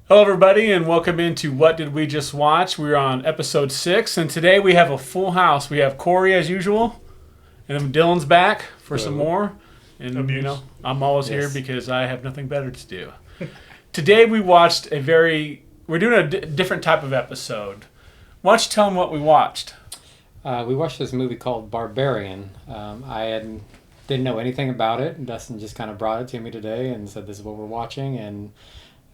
Hello, everybody, and welcome into What Did We Just Watch? We're on episode 6, and today we have a full house. We have Corey, as usual, and then Dylan's back for some more. And, Abuse. I'm always here because I have nothing better to do. Today we watched we're doing a different type of episode. Why don't you tell them what we watched? We watched this movie called Barbarian. Didn't know anything about it. Dustin just kind of brought it to me today and said, this is what we're watching. And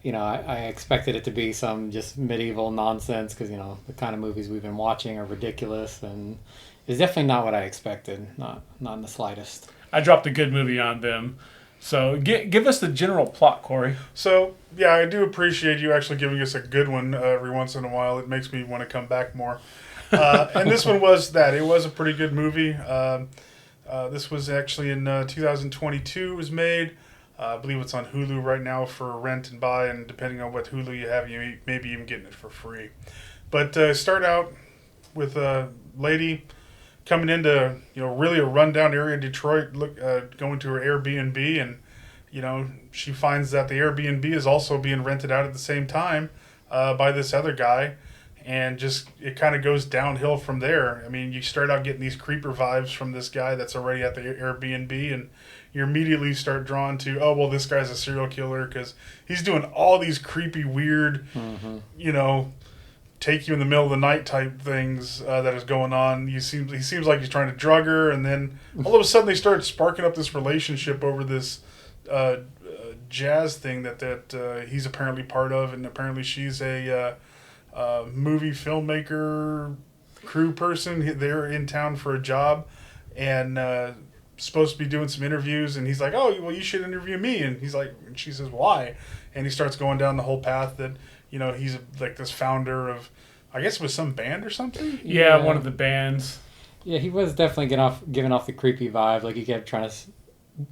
I expected it to be some just medieval nonsense because, the kind of movies we've been watching are ridiculous, and it's definitely not what I expected, not in the slightest. I dropped a good movie on them. So give us the general plot, Corey. So, yeah, I do appreciate you actually giving us a good one every once in a while. It makes me want to come back more. And this one was that. It was a pretty good movie. This was actually in 2022 it was made. I believe it's on Hulu right now for rent and buy, and depending on what Hulu you have, you may be even getting it for free. But start out with a lady coming into really a rundown area in Detroit, going to her Airbnb, and she finds that the Airbnb is also being rented out at the same time by this other guy, and just it kind of goes downhill from there. I mean, you start out getting these creeper vibes from this guy that's already at the Airbnb, and you immediately start drawn to, oh, well, this guy's a serial killer because he's doing all these creepy, weird, take you in the middle of the night type things that is going on. He seems like he's trying to drug her, and then all of a sudden they start sparking up this relationship over this jazz thing that he's apparently part of, and apparently she's a movie filmmaker crew person. They're in town for a job, and supposed to be doing some interviews, and he's like, oh, well, you should interview me, and she says, why? And he starts going down the whole path that he's like this founder of, I guess it was some band or something. Yeah, one of the bands. Yeah, he was definitely giving off the creepy vibe. Like, he kept trying to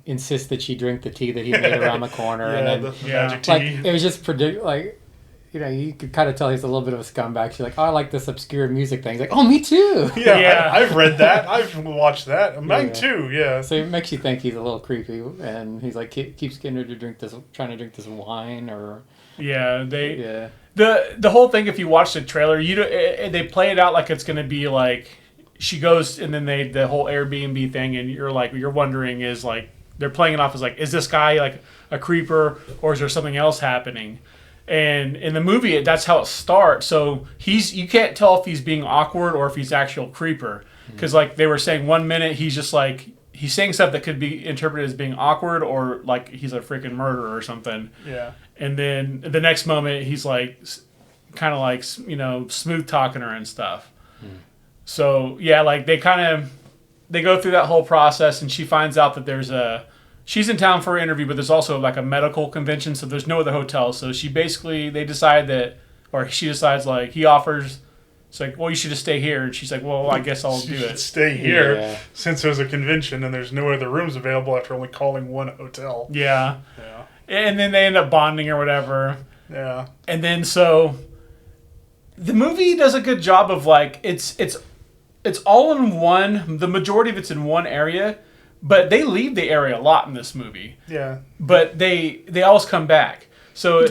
insist that she drink the tea that he made around the corner. Yeah, and then the magic like, tea. it was just you could kind of tell he's a little bit of a scumbag. She's like, oh, I like this obscure music thing. He's like, oh, me too. Yeah. I've read that. I've watched that. Mine too, yeah. So it makes you think he's a little creepy, and he's like, keeps getting her to trying to drink this wine, or... Yeah, the whole thing, if you watch the trailer, they play it out like it's going to be like she goes, and then the whole Airbnb thing, and you're wondering, is like they're playing it off as like, is this guy like a creeper, or is there something else happening? And in the movie, that's how it starts. So you can't tell if he's being awkward or if he's actual creeper, because like they were saying, 1 minute he's just like he's saying stuff that could be interpreted as being awkward, or like he's a freaking murderer or something. Yeah. And then the next moment he's like kind of like smooth talking her and stuff. So yeah, like they go through that whole process, and she finds out that she's in town for an interview, but there's also like a medical convention, so there's no other hotel. So she decides like he offers, it's like, well, you should just stay here, and she's like, well, I guess I'll do it. Stay here since there's a convention and there's no other rooms available after only calling one hotel. Yeah. And then they end up bonding or whatever. Yeah. And then so the movie does a good job of like it's all in one. The majority of it's in one area, but they leave the area a lot in this movie. Yeah. But they always come back. So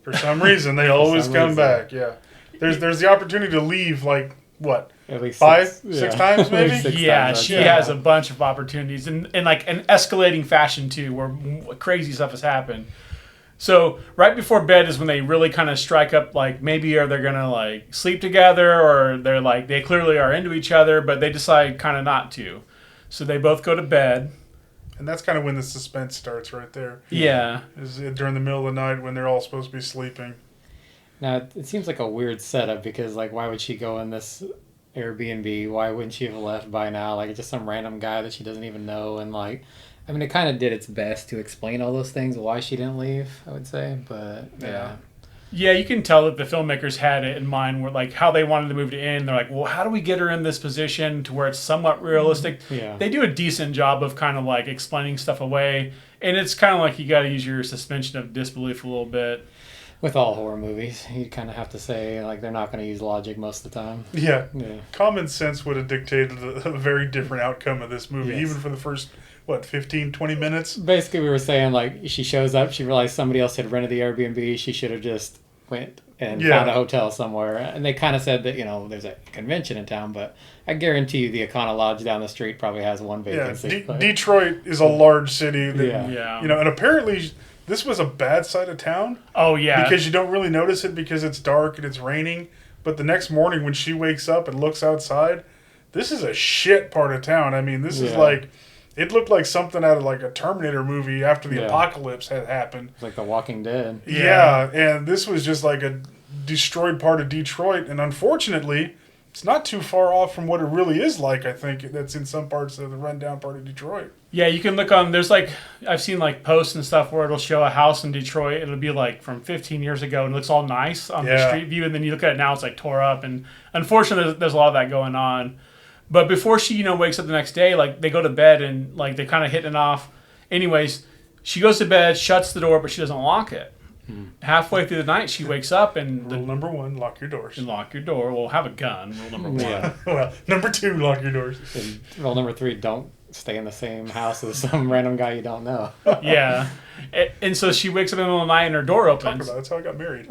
for some reason they always come back. Yeah. There's the opportunity to leave like what? At least six times maybe? She has a bunch of opportunities, and like an escalating fashion too, where crazy stuff has happened. So right before bed is when they really kind of strike up, like maybe are they gonna like sleep together, or they're like they clearly are into each other, but they decide kind of not to. So they both go to bed. And that's kind of when the suspense starts right there. Yeah. Is during the middle of the night when they're all supposed to be sleeping. Now, it seems like a weird setup because, like, why would she go in this Airbnb? Why wouldn't she have left by now? Like, it's just some random guy that she doesn't even know. And, like, I mean, it kind of did its best to explain all those things, why she didn't leave, I would say. But, yeah. Yeah, you can tell that the filmmakers had it in mind, where like how they wanted the movie to end. They're like, well, how do we get her in this position to where it's somewhat realistic? Yeah. They do a decent job of kind of like explaining stuff away. And it's kind of like you got to use your suspension of disbelief a little bit. With all horror movies, you kind of have to say, like, they're not going to use logic most of the time. Yeah. Common sense would have dictated a very different outcome of this movie, even for the first, 15, 20 minutes? Basically, we were saying, like, she shows up, she realized somebody else had rented the Airbnb, she should have just went and found a hotel somewhere. And they kind of said that, there's a convention in town, but I guarantee you the Econo Lodge down the street probably has one vacancy. Yeah, Detroit is a large city. That, Yeah. And apparently this was a bad side of town. Oh, yeah. Because you don't really notice it because it's dark and it's raining. But the next morning when she wakes up and looks outside, this is a shit part of town. I mean, this is like... It looked like something out of like a Terminator movie after the apocalypse had happened. It's like The Walking Dead. Yeah, and this was just like a destroyed part of Detroit. And unfortunately, it's not too far off from what it really is like, I think, that's in some parts of the rundown part of Detroit. Yeah, you can look on, there's like, I've seen like posts and stuff where it'll show a house in Detroit. It'll be like from 15 years ago and it looks all nice on the street view. And then you look at it now, it's like tore up. And unfortunately, there's a lot of that going on. But before she, wakes up the next day, like, they go to bed and, like, they're kind of hitting it off. Anyways, she goes to bed, shuts the door, but she doesn't lock it. Halfway through the night, she wakes up and... Rule number 1, lock your doors. And lock your door. Well, have a gun, rule number 1. Well, number 2, lock your doors. And rule number 3, don't stay in the same house as some random guy you don't know. Yeah. And so she wakes up in the middle of the night and her door opens. Talk about it. That's how I got married.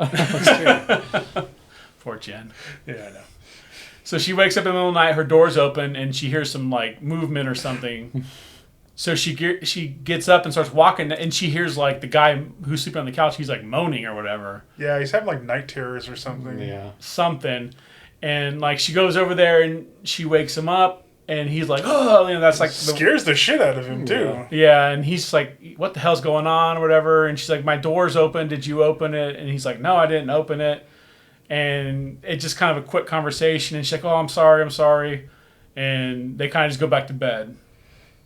Poor Jen. Yeah, I know. So she wakes up in the middle of the night, her door's open, and she hears some, like, movement or something. So she gets up and starts walking, and she hears, like, the guy who's sleeping on the couch, he's, like, moaning or whatever. Yeah, he's having, like, night terrors or something. Yeah. Something. And, like, she goes over there, and she wakes him up, and he's like, oh, that's, like... Scares the shit out of him, too. Yeah, and he's like, what the hell's going on or whatever? And she's like, my door's open. Did you open it? And he's like, no, I didn't open it. And it's just kind of a quick conversation. And she's like, oh, I'm sorry. And they kind of just go back to bed.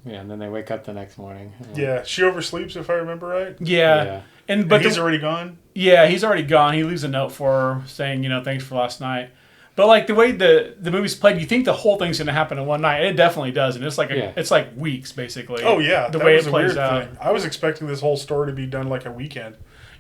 Yeah, and then they wake up the next morning. Yeah, she oversleeps, if I remember right. Yeah. But he's already gone? Yeah, he's already gone. He leaves a note for her saying, thanks for last night. But like the way the movie's played, you think the whole thing's going to happen in one night. It definitely does. And it's like it's like weeks, basically. Oh, yeah. The way it plays out. Thing. I was expecting this whole story to be done like a weekend.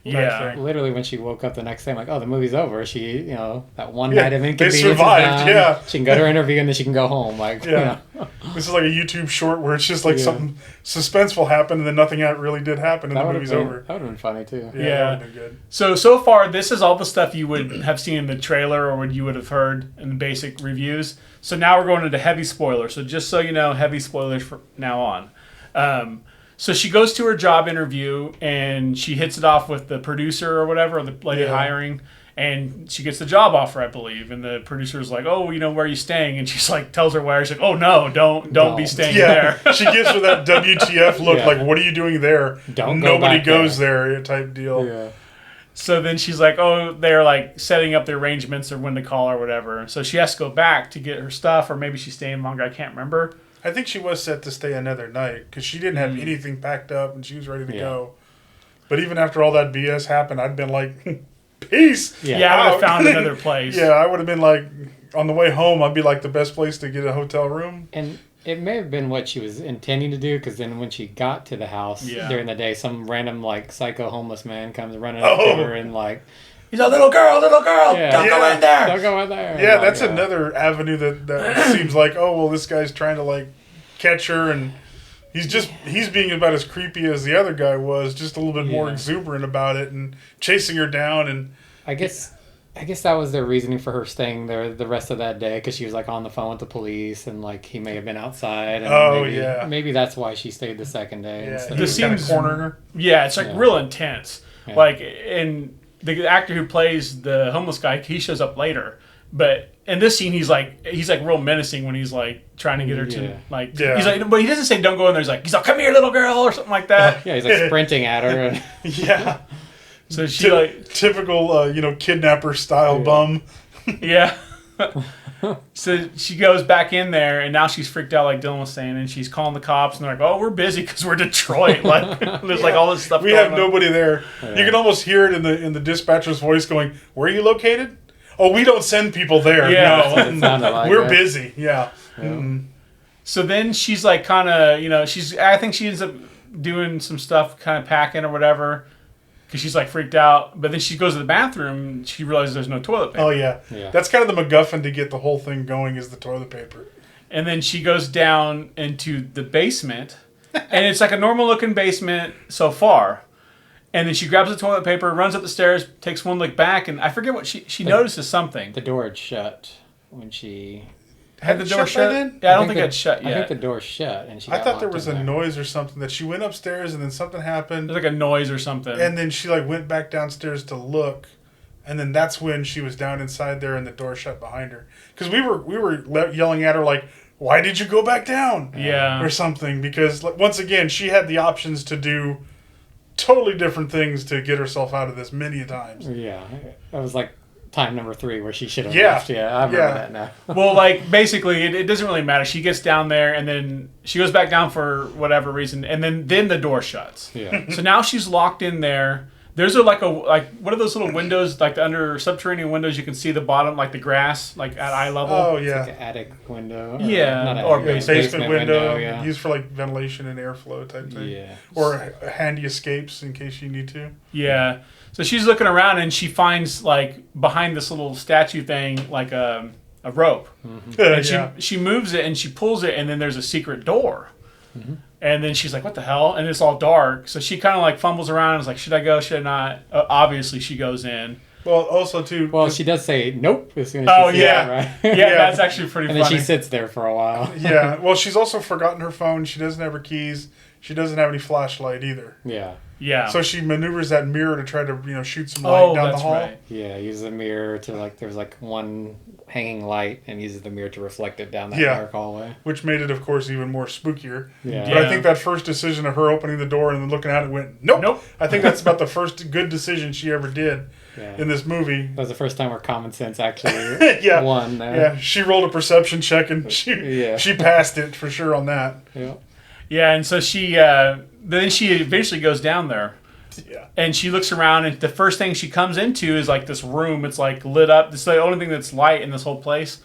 Yeah, literally when she woke up the next day, I'm like, oh, the movie's over. She, that one night of inconvenience they survived, done. She can go to her interview and then she can go home. Like, This is like a YouTube short where it's just like something suspenseful happened and then nothing really did happen and the movie's over. That would have been funny too. Yeah. That would have been good. So far, this is all the stuff you would have seen in the trailer or what you would have heard in the basic reviews. So now we're going into heavy spoilers. So just so you know, heavy spoilers from now on. So she goes to her job interview and she hits it off with the producer or whatever, or the lady hiring, and she gets the job offer, I believe. And the producer's like, "Oh, where are you staying?" And she's like, tells her where. She's like, "Oh no, don't be staying there." She gives her that WTF look, like, "What are you doing there? Nobody goes there," type deal. Yeah. So then she's like, "Oh, they're like setting up the arrangements or when to call or whatever." So she has to go back to get her stuff, or maybe she's staying longer. I can't remember. I think she was set to stay another night because she didn't have anything packed up and she was ready to go. But even after all that BS happened, I'd been like, peace. Yeah, I would have found another place. Yeah, I would have been like, on the way home, I'd be like the best place to get a hotel room. And it may have been what she was intending to do because then when she got to the house during the day, some random like psycho homeless man comes running up to her and like... He's a little girl, don't go in there. Don't go in there. Yeah, that's another avenue that seems like, oh, well, this guy's trying to, like, catch her, and he's being about as creepy as the other guy was, just a little bit more exuberant about it, and chasing her down, and... I guess that was their reasoning for her staying there the rest of that day, because she was, like, on the phone with the police, and, like, he may have been outside, and maybe that's why she stayed the second day. Yeah, he was kind of cornering her. Yeah, it's, like, real intense. Yeah. Like, and... The actor who plays the homeless guy, he shows up later. But in this scene, he's like real menacing when he's like trying to get her to He's like, but he doesn't say don't go in there. He's like, come here, little girl, or something like that. Yeah, he's like sprinting at her. Yeah. So she typical kidnapper style bum. Yeah. So she goes back in there, and now she's freaked out, like Dylan was saying, and she's calling the cops, and they're like, "Oh, we're busy because we're Detroit. Like, there's like all this stuff. We have nobody there. Yeah. You can almost hear it in the dispatcher's voice, going, "Where are you located? Oh, we don't send people there. Yeah, no, we're busy. Yeah." Mm-hmm. So then she's like, kind of, I think she ends up doing some stuff, kind of packing or whatever. Because she's like freaked out, but then she goes to the bathroom. She realizes there's no toilet paper. Oh yeah. That's kind of the MacGuffin to get the whole thing going is the toilet paper. And then she goes down into the basement, and it's like a normal looking basement so far. And then she grabs the toilet paper, runs up the stairs, takes one look back, and I forget what she notices something. The door had shut when she... Had the door shut? Then? Yeah, I don't think it shut yet. I think the door shut, and she I got thought there locked was in a there. noise or something that she went upstairs and then something happened. There's like a noise or something. And then she like went back downstairs to look, and then that's when she was down inside there and the door shut behind her. Because we were yelling at her like, "Why did you go back down?" Yeah. Or something. Because like, once again, she had the options to do totally different things to get herself out of this many times. Yeah, that was like time number 3 where she should have Yeah. left. Yeah, I remember that now. Well, like, basically, it doesn't really matter. She gets down there, and then she goes back down for whatever reason, and then the door shuts. Yeah. So now she's locked in there. There's what are those little windows, like the under subterranean windows? You can see the bottom, like the grass, like at eye level. Oh, It's yeah. like an attic window. Yeah, not or attic, Basement window, yeah. used for like ventilation and airflow type thing. Yeah. Or handy escapes in case you need to. Yeah. So she's looking around, and she finds, like, behind this little statue thing, like a rope. And she moves it, and she pulls it, and then there's a secret door. And then she's like, what the hell? And it's all dark. So she kind of like fumbles around and is like, should I go? Should I not? Obviously, she goes in. Well, also, too... Well, she does say nope as soon as Oh, she sees yeah. it, right? Yeah, that's actually pretty And funny. then she sits there for a while. Yeah, well, she's also forgotten her phone. She doesn't have her keys. She doesn't have any flashlight either. Yeah. Yeah. So she maneuvers that mirror to try to, shoot some light down the hall. Right. Yeah, uses the mirror to there's one hanging light and uses the mirror to reflect it down that Yeah. dark hallway. Which made it, of course, even more spookier. Yeah. But I think that first decision of her opening the door and then looking at it went, nope. I think that's about the first good decision she ever did in this movie. That was the first time where common sense actually Yeah. won there. Yeah, she rolled a perception check and she passed it for sure on that. Yeah. Yeah, and so she then she eventually goes down there. Yeah. And she looks around, and the first thing she comes into is like this room. It's like lit up. It's the only thing that's light in this whole place.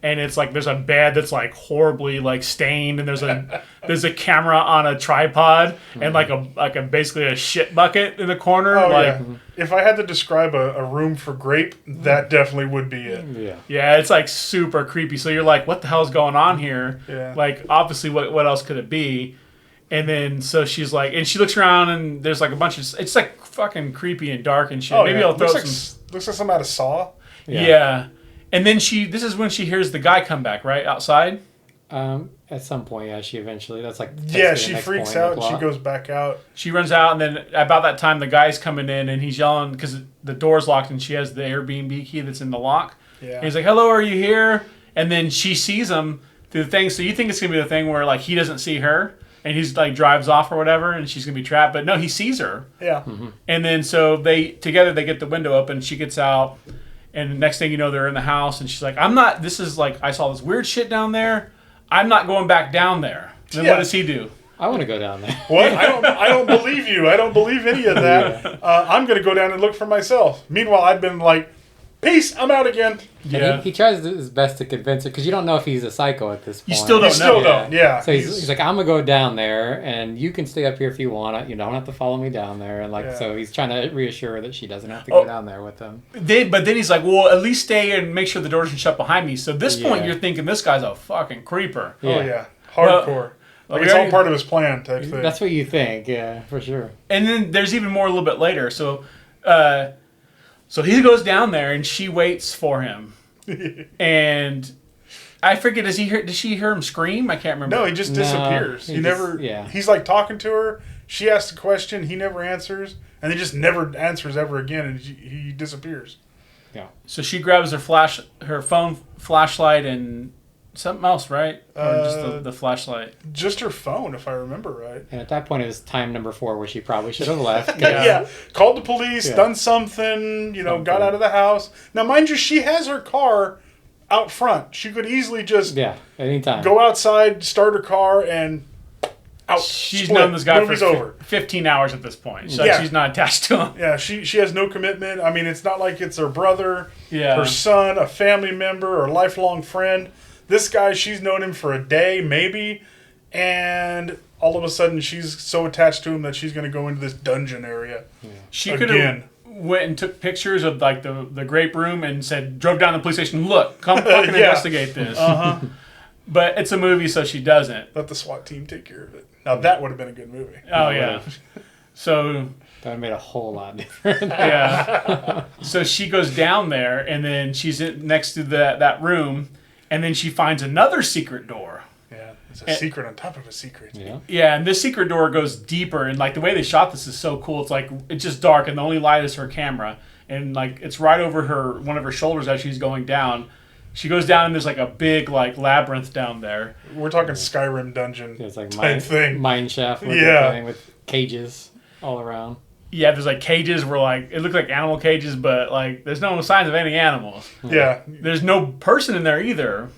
And it's like there's a bed that's like horribly like stained, and there's a camera on a tripod, and like a basically a shit bucket in the corner. Oh, like, yeah. If I had to describe a room for Grape, that definitely would be it. Yeah. Yeah, it's like super creepy. So you're like, what the hell's going on here? Yeah. Like, obviously, what else could it be? And then, so she's like, and she looks around, and there's like a bunch of, it's like fucking creepy and dark and shit. Oh, Maybe yeah. I'll throw looks like something out of Saw. Yeah. And then this is when she hears the guy come back, right? Outside? At some point, yeah, she eventually, that's like... Yeah, she freaks out and she goes back out. She runs out, and then about that time, the guy's coming in, and he's yelling, because the door's locked, and she has the Airbnb key that's in the lock. Yeah. And he's like, hello, are you here? And then she sees him through the thing, so you think it's going to be the thing where, like, he doesn't see her, and he's, like, drives off or whatever, and she's going to be trapped. But no, he sees her. Yeah. And then, so they get the window open, she gets out, and the next thing you know, they're in the house, and she's like, I saw this weird shit down there. I'm not going back down there. And then what does he do? I want to go down there. What? I don't believe you. I don't believe any of that. I'm going to go down and look for myself. Meanwhile, I've been like, peace, I'm out again. Yeah. He tries his best to convince her, because you don't know if he's a psycho at this point. You still don't You still know. don't. Yeah. So he's like, I'm going to go down there, and you can stay up here if you want. You don't have to follow me down there. And so he's trying to reassure her that she doesn't have to go down there with him. But then he's like, well, at least stay and make sure the door doesn't shut behind me. So at this point, you're thinking this guy's a fucking creeper. Oh, yeah. Hardcore. Like it's all part of his plan type thing. That's what you think, yeah, for sure. And then there's even more a little bit later. So he goes down there, and she waits for him. And I forget, does she hear him scream? I can't remember. No, he just disappears. Yeah. He's like talking to her. She asks a question. He never answers. And he just never answers ever again. And he disappears. Yeah. So she grabs her phone, flashlight, and something else, right? Or just the flashlight? Just her phone, if I remember right. And at that point, it was time number 4 where she probably should have left. Yeah. Called the police, done something, got out of the house. Now, mind you, she has her car out front. She could easily just anytime go outside, start her car, and out. She's known this guy Movie's for over. 15 hours at this point. So she's not attached to him. Yeah, she has no commitment. I mean, it's not like it's her brother, Yeah. her son, a family member, or a lifelong friend. This guy, she's known him for a day, maybe, and all of a sudden she's so attached to him that she's going to go into this dungeon area. Yeah. She could have went and took pictures of like the grape room and drove down to the police station, look, come fucking investigate this. But it's a movie, so she doesn't. Let the SWAT team take care of it. Now that would have been a good movie. Oh, yeah. So That made a whole lot different. Yeah. So she goes down there, and then she's next to that room, and then she finds another secret door. Yeah, it's a secret on top of a secret. Yeah. Yeah, and this secret door goes deeper, and like the way they shot this is so cool. It's like it's just dark, and the only light is her camera, and like it's right over one of her shoulders as she's going down. She goes down, and there's like a big like labyrinth down there. We're talking Skyrim dungeon It's like type thing. mine shaft looking thing with cages all around. Yeah, there's like cages where like it looked like animal cages, but like there's no signs of any animals. Yeah. There's no person in there either.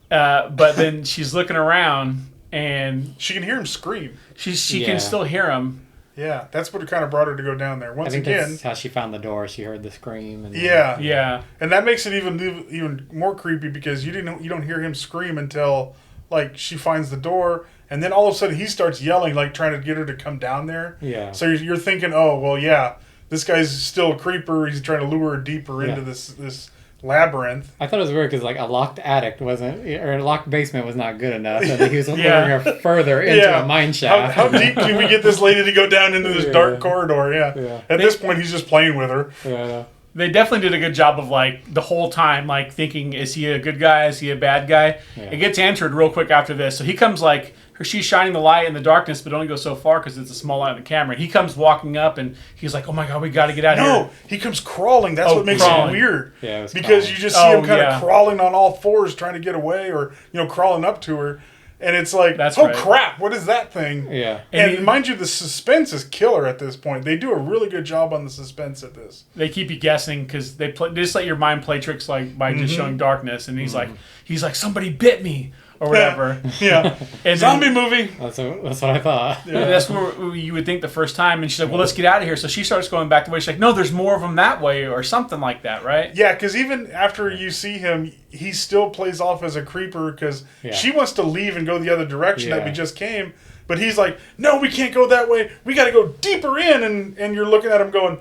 But then she's looking around, and She can hear him scream. she can still hear him. Yeah, that's what kind of brought her to go down there. I Once think again, that's how she found the door. She heard the scream. And yeah, Yeah. and that makes it even more creepy because you don't hear him scream until like she finds the door, and then all of a sudden he starts yelling, like trying to get her to come down there. Yeah. So you're thinking, oh well, yeah, this guy's still a creeper. He's trying to lure her deeper into this labyrinth. I thought it was weird because like a locked attic wasn't, or a locked basement was not good enough. And he was luring her further into a mine shaft. How deep can we get this lady to go down into this dark corridor? Yeah. At this point, he's just playing with her. Yeah. They definitely did a good job of like the whole time like thinking, is he a good guy? Is he a bad guy? Yeah. It gets answered real quick after this. So he comes like she's shining the light in the darkness, but only goes so far because it's a small light on the camera. He comes walking up, and he's like, "Oh my god, we got to get out of here!" No, he comes crawling. That's what makes crawling. it weird. Yeah, it was because crawling. you just see him kind of yeah. crawling on all fours, trying to get away, or crawling up to her, and it's like, That's oh right. crap, what is that thing? Yeah. And mind you, the suspense is killer at this point. They do a really good job on the suspense at this. They keep you guessing because they just let your mind play tricks like by just showing darkness, and he's like, somebody bit me or whatever. Yeah, And zombie then, movie. That's what I thought. That's where you would think the first time, and she's like, "Well, let's get out of here." So she starts going back the way. She's like, "No, there's more of them that way," or something like that, right? Yeah, because even after you see him, he still plays off as a creeper because she wants to leave and go the other direction that we just came. But he's like, no, we can't go that way. We got to go deeper in. And you're looking at him going,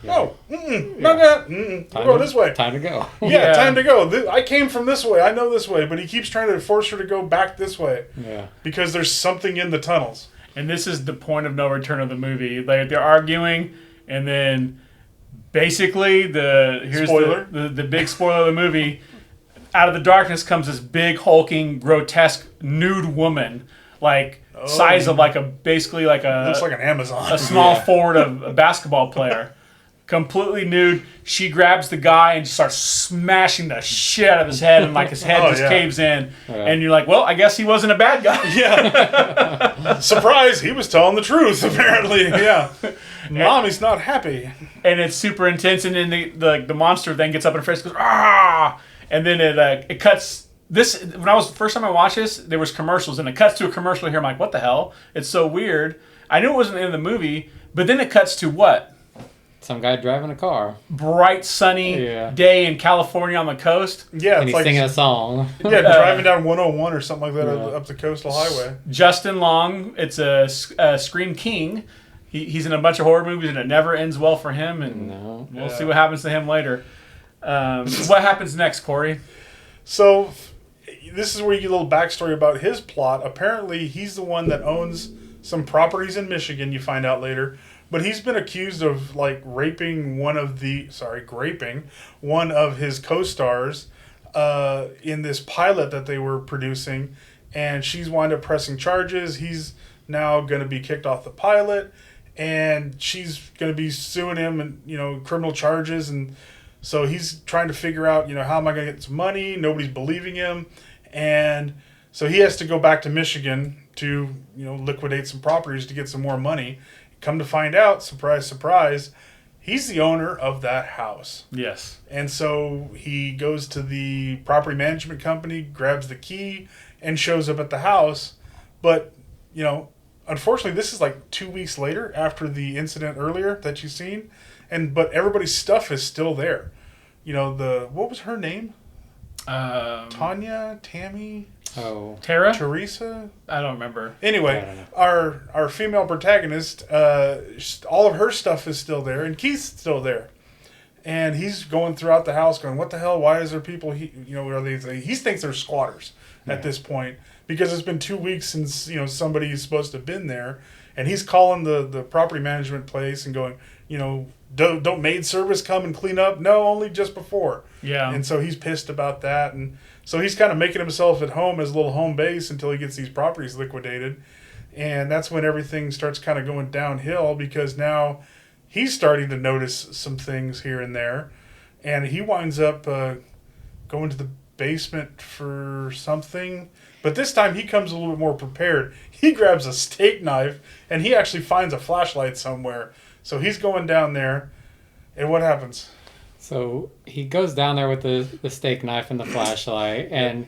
no, not that. We'll go this way. Time to go. Yeah, time to go. I came from this way. I know this way. But he keeps trying to force her to go back this way. Yeah. Because there's something in the tunnels. And this is the point of no return of the movie. They're arguing, and then basically here's Spoiler. the big spoiler of the movie. Out of the darkness comes this big, hulking, grotesque, nude woman, like size of basically like Looks like an Amazon. a small forward of a basketball player. Completely nude. She grabs the guy and starts smashing the shit out of his head, and like his head just caves in. And you're like, well, I guess he wasn't a bad guy. Yeah. Surprise, he was telling the truth, apparently. Yeah. Mommy's not happy. And it's super intense, and then the monster then gets up in her face and goes, ah! And then it cuts. This, first time I watched this, there was commercials, and it cuts to a commercial here. I'm like, what the hell? It's so weird. I knew it wasn't in the movie, but then it cuts to what? Some guy driving a car. Bright, sunny day in California on the coast. Yeah, And it's he's like singing a song. yeah, driving down 101 or something like that up the coastal highway. Justin Long, it's a Scream King. He's in a bunch of horror movies, and it never ends well for him, and we'll see what happens to him later. What happens next, Corey? So, this is where you get a little backstory about his plot. Apparently, he's the one that owns some properties in Michigan, you find out later. But he's been accused of, like, graping one of his co-stars in this pilot that they were producing. And she's wound up pressing charges. He's now going to be kicked off the pilot. And she's going to be suing him and, criminal charges. And so he's trying to figure out, how am I going to get some money? Nobody's believing him. And so he has to go back to Michigan to, liquidate some properties to get some more money. Come to find out, surprise, surprise, he's the owner of that house. Yes. And so he goes to the property management company, grabs the key, and shows up at the house. But, unfortunately, this is like 2 weeks later after the incident earlier that you've seen. But everybody's stuff is still there. What was her name? Tanya? Tammy? Oh. Tara? Teresa? I don't remember. Anyway, I don't know. our female protagonist, all of her stuff is still there, and Keith's still there. And he's going throughout the house going, what the hell? Why is there people, he thinks they're squatters at this point, because it's been 2 weeks since, somebody's supposed to have been there. and he's calling the property management place and going, don't maid service come and clean up? No, only just before. Yeah. And so he's pissed about that, and so he's kind of making himself at home as a little home base until he gets these properties liquidated, and that's when everything starts kind of going downhill because now he's starting to notice some things here and there, and he winds up going to the basement for something. But this time he comes a little bit more prepared. He grabs a steak knife, and he actually finds a flashlight somewhere. So he's going down there, and what happens? So he goes down there with the steak knife and the flashlight, and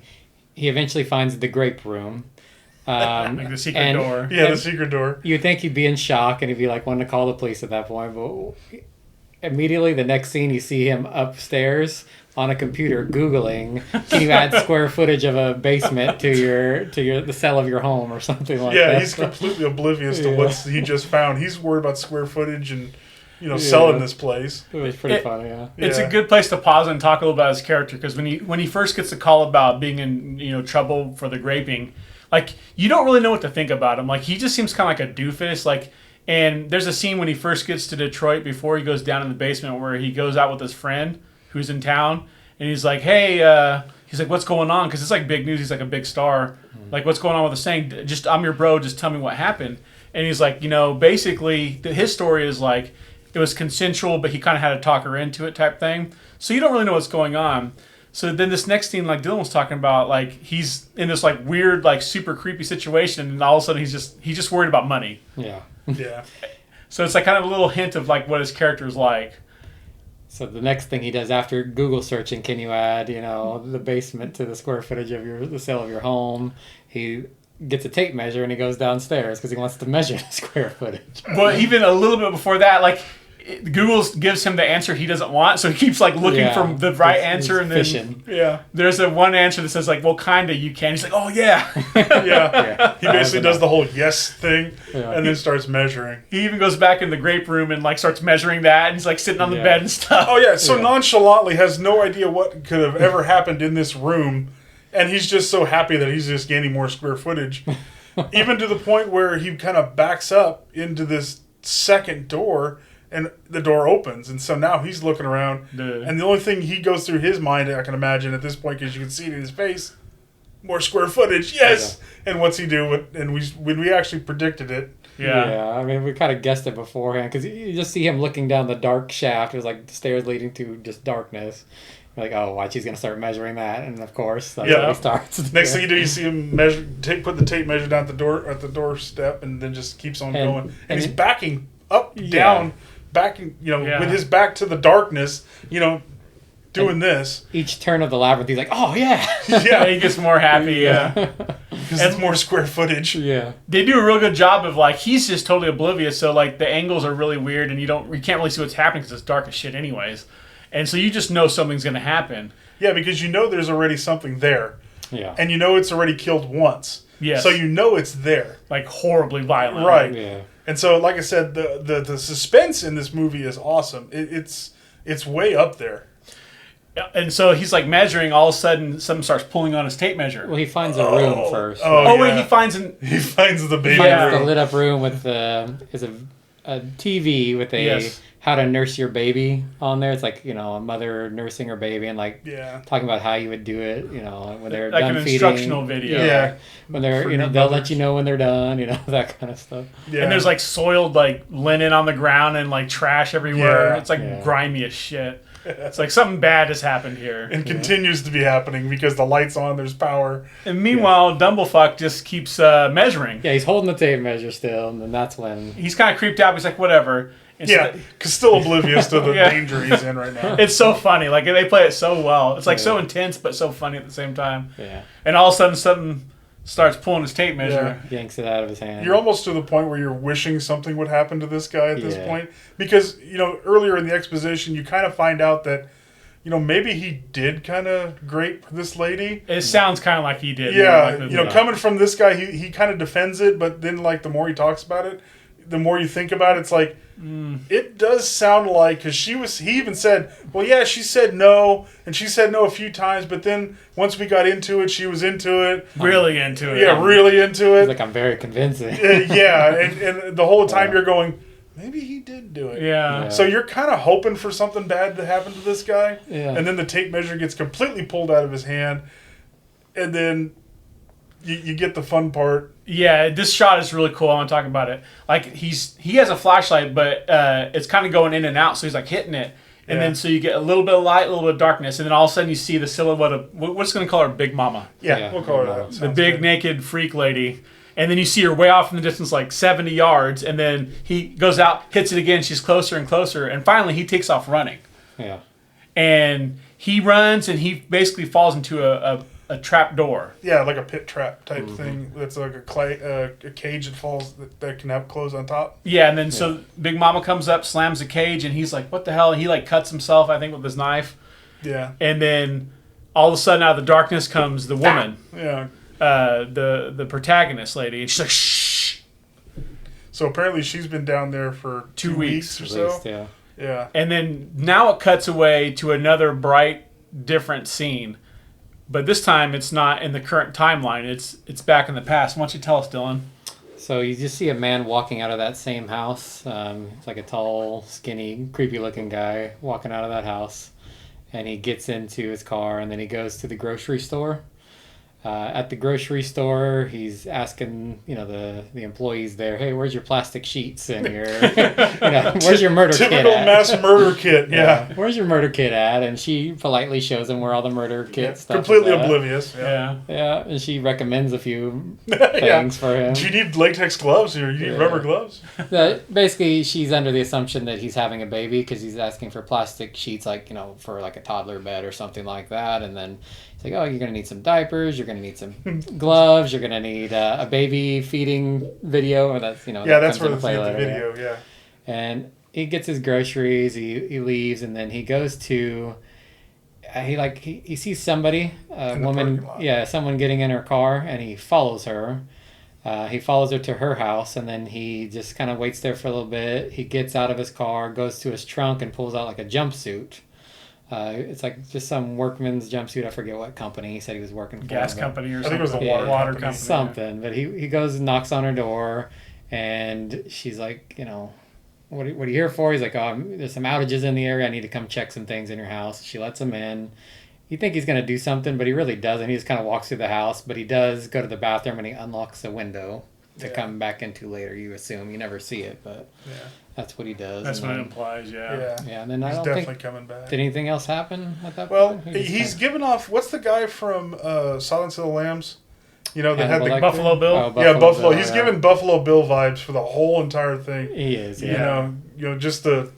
he eventually finds the grape room. Like the secret door. Yeah, the secret door. You'd think he'd be in shock, and he'd be like wanting to call the police at that point, but immediately the next scene you see him upstairs on a computer Googling, can you add square footage of a basement to the cell of your home or something like that. Yeah, he's completely oblivious to what he just found. He's worried about square footage and selling this place. It was pretty funny, yeah. It's a good place to pause and talk a little about his character, because when he first gets the call about being in trouble for the graping, like, you don't really know what to think about him. Like, he just seems kind of like a doofus. Like, and there's a scene when he first gets to Detroit before he goes down in the basement where he goes out with his friend who's in town, and he's like, hey, he's like, what's going on? Because it's like big news. He's like a big star. Like, what's going on with the saying? Just, I'm your bro. Just tell me what happened. And he's like, basically his story is like, it was consensual, but he kind of had to talk her into it type thing. So you don't really know what's going on. So then this next scene, like Dylan was talking about, like, he's in this like weird, like super creepy situation, and all of a sudden he's just worried about money. Yeah. Yeah. So it's like kind of a little hint of like what his character is like. So the next thing he does after Google searching, can you add, the basement to the square footage of the sale of your home? He gets a tape measure and he goes downstairs because he wants to measure the square footage. But even a little bit before that, like, Google gives him the answer he doesn't want, so he keeps like looking for the right answer, and then fishing. There's a one answer that says like, well, kinda you can. He's like, oh yeah. He basically does the whole yes thing and then starts measuring. He even goes back in the grape room and like starts measuring that, and he's like sitting on the bed and stuff. Oh yeah, so nonchalantly has no idea what could have ever happened in this room, and he's just so happy that he's just gaining more square footage. Even to the point where he kind of backs up into this second door, and the door opens, and so now he's looking around, and the only thing he goes through his mind, I can imagine at this point, because you can see it in his face, more square footage, yes! Yeah. And what's he do? And when we actually predicted it. Yeah, I mean, we kind of guessed it beforehand, because you just see him looking down the dark shaft. It was like the stairs leading to just darkness. You're like, oh, watch, he's going to start measuring that, and of course, that's how he starts. Next thing you do, you see him put the tape measure down at the doorstep, and then just keeps on going. And he's backing up, down, backing, with his back to the darkness, doing this. Each turn of the labyrinth, he's like, oh, yeah. Yeah, he gets more happy, Because it's more square footage. Yeah. They do a real good job of, like, he's just totally oblivious, so, like, the angles are really weird, and you can't really see what's happening because it's dark as shit anyways. And so you just know something's going to happen. Yeah, because there's already something there. Yeah. And it's already killed once. Yes. So it's there. Like, horribly violent. Right. Yeah. And so, like I said, the suspense in this movie is awesome. It's way up there. And so he's like measuring. All of a sudden, something starts pulling on his tape measure. Well, he finds a room first. Wait, he finds the baby room. room. The lit up room with a TV with a how to nurse your baby on there. It's like, a mother nursing her baby and talking about how you would do it, when they're like done an feeding. instructional video. Yeah. When they're, they'll let you know when they're done, that kind of stuff. Yeah. And there's like soiled like linen on the ground and like trash everywhere. Yeah. It's like grimy as shit. It's like something bad has happened here. And continues to be happening because the light's on, there's power. And meanwhile, Dumblefuck just keeps measuring. Yeah, he's holding the tape measure still, and then that's when... He's kind of creeped out, but he's like, whatever. And because still oblivious to the danger he's in right now. It's so funny. Like, they play it so well. It's like so intense, but so funny at the same time. Yeah. And all of a sudden, something starts pulling his tape measure. Yeah. Yanks it out of his hand. You're almost to the point where you're wishing something would happen to this guy at this point. Because, earlier in the exposition, you kind of find out that, maybe he did kind of grape this lady. It sounds kind of like he did. Yeah. Coming from this guy, he kind of defends it, but then, the more he talks about it, the more you think about it, it's like, it does sound like, because he even said, well, yeah, she said no, and she said no a few times, but then once we got into it, she was into it. Really into it. Yeah, really into it. He's like, I'm very convincing. Yeah, and the whole time you're going, maybe he did do it. Yeah. So you're kind of hoping for something bad to happen to this guy. Yeah. And then the tape measure gets completely pulled out of his hand. And then you get the fun part. Yeah, this shot is really cool. I want to talk about it. Like, he has a flashlight, but it's kind of going in and out, so he's like hitting it. And then so you get a little bit of light, a little bit of darkness, and then all of a sudden you see the silhouette of, what's going to call her Big Mama? Yeah, we'll call her that. The big naked freak lady. And then you see her way off in the distance, like 70 yards, and then he goes out, hits it again, she's closer and closer, and finally he takes off running. Yeah. And he runs, and he basically falls into a trap door. Yeah, like a pit trap type thing. That's like a cage that falls that can have clothes on top. Yeah, and then so Big Mama comes up, slams the cage, and he's like, what the hell? And he like cuts himself, I think, with his knife. Yeah. And then all of a sudden out of the darkness comes the woman. Yeah. The protagonist lady, and she's like, shh. So apparently she's been down there for 2 weeks or At so. least, yeah. Yeah. And then now it cuts away to another bright, different scene. But this time it's not in the current timeline. It's back in the past. Why don't you tell us, Dylan? So you just see a man walking out of that same house. It's like a tall, skinny, creepy-looking guy walking out of that house. And he gets into his car, and then he goes to the grocery store. At the grocery store, he's asking, the employees there, hey, where's your plastic sheets and your, where's your murder kit Typical at? mass murder kit, yeah. Where's your murder kit at? And she politely shows him where all the murder kit stuff completely is at. oblivious. Yeah. Yeah, and she recommends a few things for him. Do you need latex gloves or you need rubber gloves? Basically, she's under the assumption that he's having a baby because he's asking for plastic sheets, for like a toddler bed or something like that. And then he's like, oh, you're going to need some diapers, you're going to need some gloves, you're going to need a baby feeding video. Or that's, that's where the video, yeah. And he gets his groceries, he leaves, and then he goes to... He sees somebody, a woman, someone getting in her car, and he follows her. He follows her to her house, and then he just kind of waits there for a little bit. He gets out of his car, goes to his trunk, and pulls out like a jumpsuit. It's like just some workman's jumpsuit. I forget what company he said he was working for. Gas company or something. I think it was the water company. Something. But he goes and knocks on her door, and she's like, what are you here for? He's like, oh, there's some outages in the area. I need to come check some things in your house. She lets him in. You think he's going to do something, but he really doesn't. He just kind of walks through the house, but he does go to the bathroom and he unlocks the window to come back into later, you assume. You never see it, but that's what he does. That's what it implies, Yeah, and then he's I don't definitely think, coming back. Did anything else happen at that point? point? Well, he's given off, what's the guy from Silence of the Lambs? That had the Buffalo Bill? Oh, Buffalo. Bill, he's giving Buffalo Bill vibes for the whole entire thing. He is, yeah. Just the...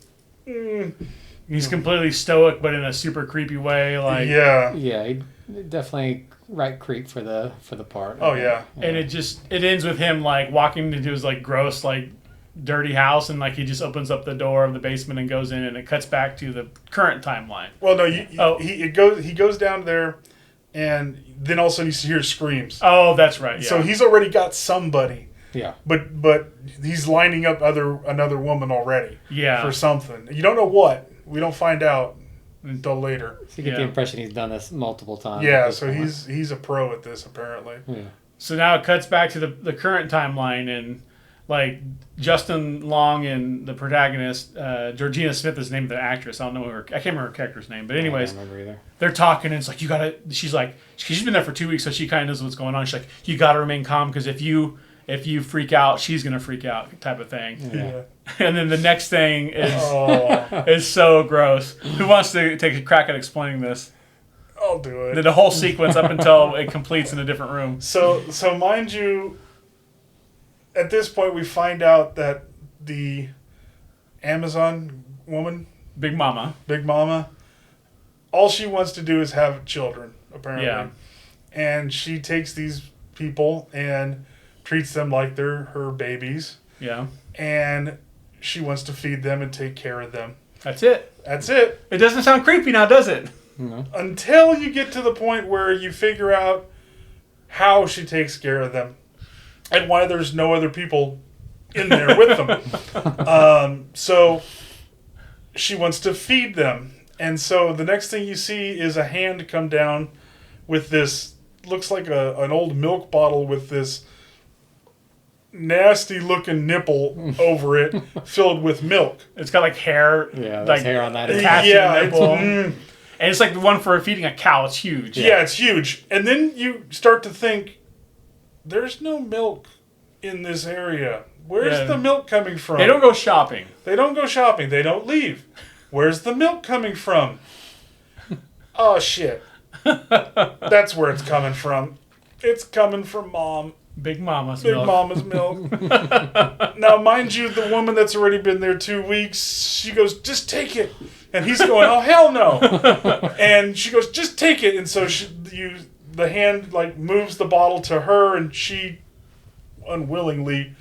He's completely stoic, but in a super creepy way. Yeah, he definitely right creep for the part. Oh, yeah. And it ends with him, walking into his, gross, dirty house, and, he just opens up the door of the basement and goes in, and it cuts back to the current timeline. Well, no, he goes down there, and then all of a sudden you hear screams. Oh, that's right, yeah. So he's already got somebody. Yeah. But he's lining up another woman already. Yeah. For something. You don't know what. We don't find out until later. So you get the impression he's done this multiple times. Yeah, so he's a pro at this, apparently. Yeah. So now it cuts back to the current timeline, and Justin Long and the protagonist, Georgina Smith is the name of the actress. I don't know I can't remember her character's name, but anyways, I don't remember either. They're talking, and it's like, you gotta. She's like, she's been there for 2 weeks, so she kind of knows what's going on. She's like, you gotta remain calm because if you freak out, she's gonna freak out, type of thing. Yeah. And then the next thing is so gross. Who wants to take a crack at explaining this? I'll do it. The whole sequence up until it completes in a different room. So mind you, at this point we find out that the Amazon woman, Big Mama, all she wants to do is have children, apparently. Yeah. And she takes these people and treats them like they're her babies. Yeah. And she wants to feed them and take care of them. That's it. It doesn't sound creepy now, does it? No. Until you get to the point where you figure out how she takes care of them and why there's no other people in there with them. So she wants to feed them. And so the next thing you see is a hand come down with this, looks like an old milk bottle with this nasty looking nipple over it filled with milk. It's got like hair. Yeah, like hair on that. Yeah, and it's like the one for feeding a cow. It's huge. Yeah, it's huge. And then you start to think, there's no milk in this area. Where's the milk coming from? They don't go shopping. They don't go shopping. They don't leave. Where's the milk coming from? Oh, shit. That's where it's coming from. It's coming from Mom. Big Mama's Big milk. Mama's milk. Now, mind you, the woman that's already been there 2 weeks, she goes, just take it. And he's going, oh, hell no. And she goes, just take it. And so the hand like moves the bottle to her, and she unwillingly,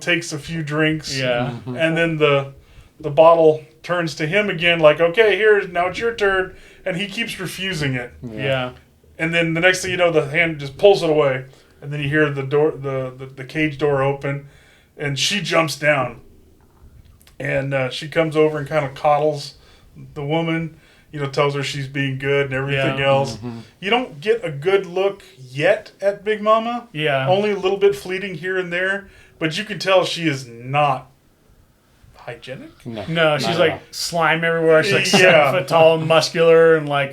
takes a few drinks. Yeah. And then the bottle turns to him again, like, okay, now it's your turn. And he keeps refusing it. Yeah. And then the next thing you know, the hand just pulls it away. And then you hear the door, the cage door open, and she jumps down. And she comes over and kind of coddles the woman, tells her she's being good and everything else. Mm-hmm. You don't get a good look yet at Big Mama. Yeah. Only a little bit fleeting here and there. But you can tell she is not hygienic. No, she's like slime everywhere. She's like 7 foot tall and muscular, and like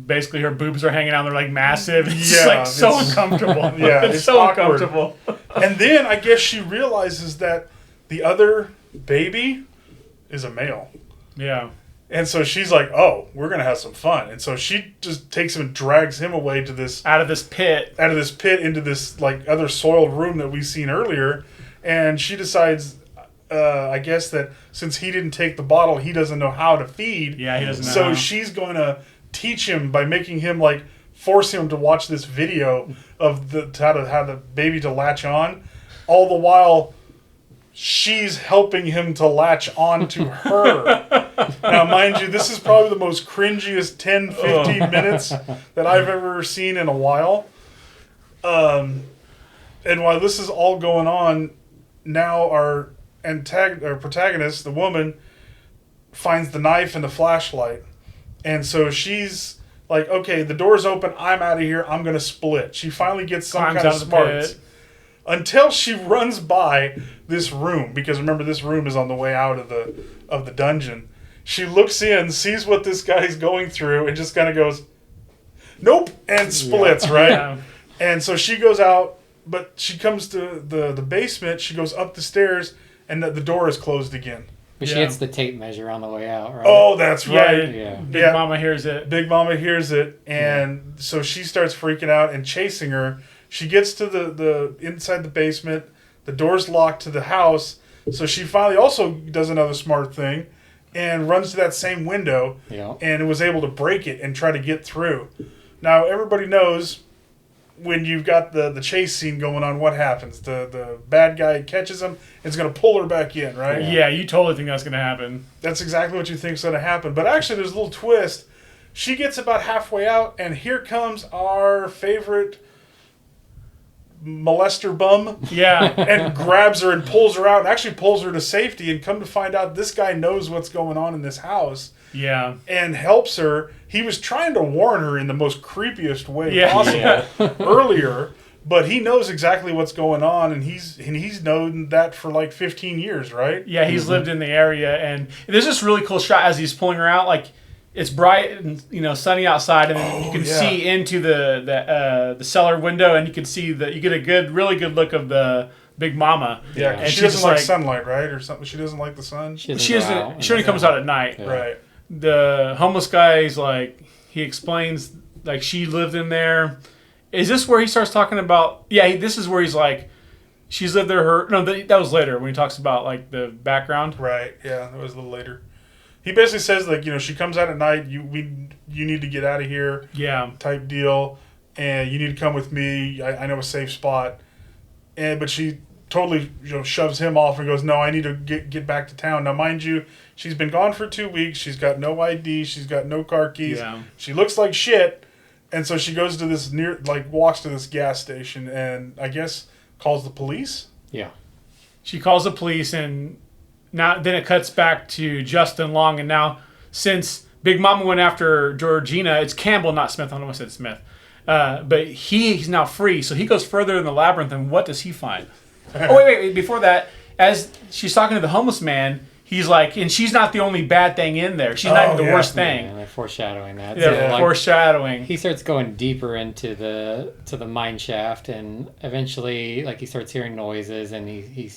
basically her boobs are hanging out. They're like massive. It's so uncomfortable. Yeah, it's so awkward. uncomfortable. And then I guess she realizes that the other baby is a male. Yeah. And so she's like, oh, we're going to have some fun. And so she just takes him and drags him away to this... Out of this pit into this like other soiled room that we've seen earlier. And she decides, I guess, that since he didn't take the bottle, he doesn't know how to feed. Yeah, he doesn't know. So she's going to teach him by making him like force him to watch this video of how the baby to latch on. All the while... she's helping him to latch on to her. Now, mind you, this is probably the most cringiest 10, 15 minutes that I've ever seen in a while. And while this is all going on, now our protagonist, the woman, finds the knife and the flashlight. And so she's like, okay, the door's open, I'm out of here, I'm going to split. She finally gets some kind of smarts. Until she runs by this room, because remember, this room is on the way out of the dungeon. She looks in, sees what this guy's going through, and just kind of goes, nope, and splits, right? Yeah. And so she goes out, but she comes to the basement, she goes up the stairs, and the door is closed again. But she hits the tape measure on the way out, right? Oh, that's right. Yeah. Big Mama hears it. Big Mama hears it, and so she starts freaking out and chasing her. She gets to the inside the basement. The door's locked to the house. So she finally also does another smart thing and runs to that same window and was able to break it and try to get through. Now, everybody knows when you've got the chase scene going on, what happens. The bad guy catches him and is going to pull her back in, right? Yeah, you totally think that's going to happen. That's exactly what you think is going to happen. But actually, there's a little twist. She gets about halfway out, and here comes our favorite... molester bum, and grabs her and pulls her out, and actually pulls her to safety. And come to find out, this guy knows what's going on in this house, and helps her. He was trying to warn her in the most creepiest way possible earlier, but he knows exactly what's going on, and he's known that for like 15 years, right? Yeah, he's lived in the area, and there's this really cool shot as he's pulling her out, like. It's bright and sunny outside, and then you can see into the cellar window, and you can see you get a really good look of the Big Mama. Yeah, and she doesn't like sunlight, right, or something. She doesn't like the sun. She only comes out at night. Yeah. Right. The homeless guy is like, he explains like she lived in there. Is this where he starts talking about? Yeah, this is where he's like, she's lived there. That was later when he talks about like the background. Right. Yeah, that was a little later. He basically says, like, she comes out at night, you need to get out of here, type deal, and you need to come with me, I know a safe spot. But she totally shoves him off and goes, no, I need to get back to town. Now, mind you, she's been gone for 2 weeks, she's got no ID, she's got no car keys, she looks like shit, and so she goes to this walks to this gas station, and I guess calls the police? Yeah. She calls the police, and now then it cuts back to Justin Long, and now since Big Mama went after Georgina, it's Campbell, not Smith. I don't know if I said Smith. But he's now free, so he goes further in the labyrinth, and what does he find? Oh, wait. Before that, as she's talking to the homeless man, he's like, and she's not the only bad thing in there. She's not even the worst thing. Yeah, they're foreshadowing that. Yeah, so, foreshadowing. He starts going deeper into the mine shaft, and eventually, like, he starts hearing noises, and he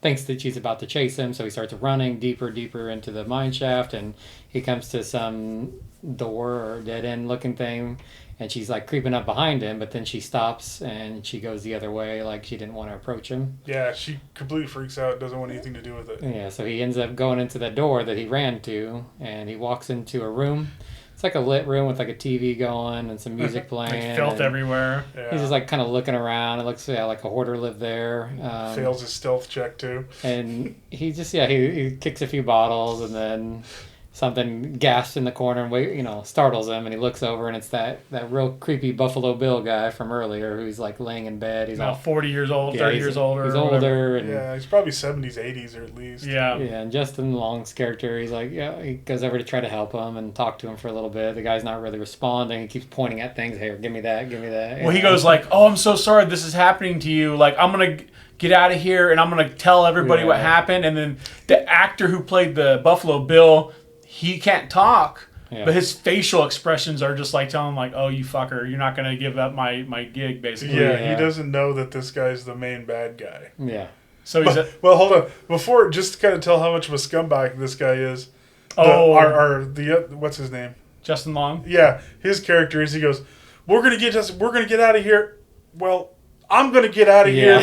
thinks that she's about to chase him, so he starts running deeper into the mine shaft, and he comes to some door or dead end looking thing, and she's like creeping up behind him, but then she stops and she goes the other way, like she didn't want to approach him. Yeah, she completely freaks out, doesn't want anything to do with it. Yeah, so he ends up going into the door that he ran to, and he walks into a room. It's like a lit room with like a TV going and some music playing. Like filth everywhere. Yeah. He's just like kind of looking around. It looks like a hoarder lived there. Fails his stealth check too. And he just he kicks a few bottles, and then something gasps in the corner and startles him, and he looks over, and it's that real creepy Buffalo Bill guy from earlier who's like laying in bed. He's about 40 years old, 30 years older. He's older. And, yeah, he's probably 70s, 80s, or at least. Yeah. Yeah, and Justin Long's character, he's like, he goes over to try to help him and talk to him for a little bit. The guy's not really responding. He keeps pointing at things. Here, give me that. Well, he goes like, "Oh, I'm so sorry this is happening to you. Like, I'm going to get out of here, and I'm going to tell everybody what happened." And then the actor who played the Buffalo Bill, he can't talk, but his facial expressions are just like telling him, like, "Oh, you fucker, you're not going to give up my gig," basically. Yeah, he doesn't know that this guy's the main bad guy. Yeah. So he's well, hold on. Before, just to kind of tell how much of a scumbag this guy is. What's his name? Justin Long. Yeah, his character is, he goes, we're gonna get out of here. Well, I'm gonna get out of here,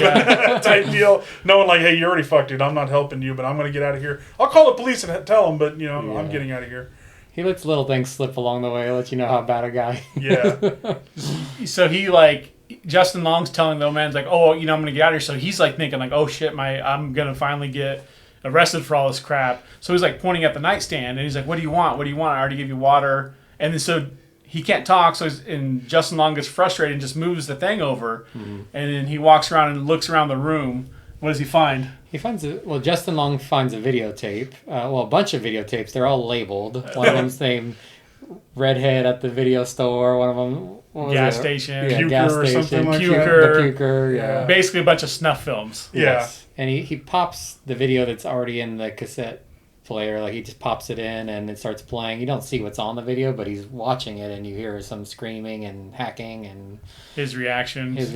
type deal. Knowing like, hey, you already fucked it. I'm not helping you, but I'm gonna get out of here. I'll call the police and tell them, but I'm getting out of here. He lets little things slip along the way, let you know how bad a guy. Yeah. So he Justin Long's telling the old man, like, "Oh, I'm gonna get out of here." So he's like thinking like, "Oh shit, I'm gonna finally get arrested for all this crap." So he's like pointing at the nightstand, and he's like, "What do you want? What do you want? I already gave you water." And then so he can't talk, and Justin Long gets frustrated and just moves the thing over, and then he walks around and looks around the room. What does he find? He finds Justin Long finds a videotape. A bunch of videotapes. They're all labeled. One of them's named Redhead at the video store. One of them gas station, yeah, Puker gas or station, something like Puker. The Puker, yeah. Basically a bunch of snuff films. Yeah. Yes. And he pops the video that's already in the cassette player. Like, he just pops it in and it starts playing. You don't see what's on the video, but he's watching it, and you hear some screaming and hacking, and his reaction is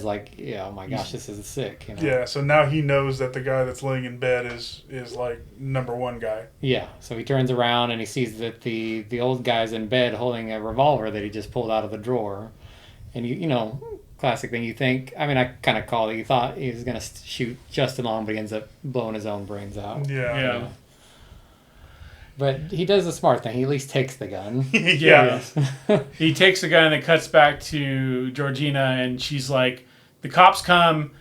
like, oh my gosh, this is sick. Yeah, so now he knows that the guy that's laying in bed is like number one guy. Yeah, so he turns around and he sees that the old guy's in bed holding a revolver that he just pulled out of the drawer. And classic thing, you think, I kind of called it, you thought he was going to shoot Justin Long, but he ends up blowing his own brains out. Yeah. But he does the smart thing. He at least takes the gun. Yeah. He takes the gun and it cuts back to Georgina, and she's like, the cops come.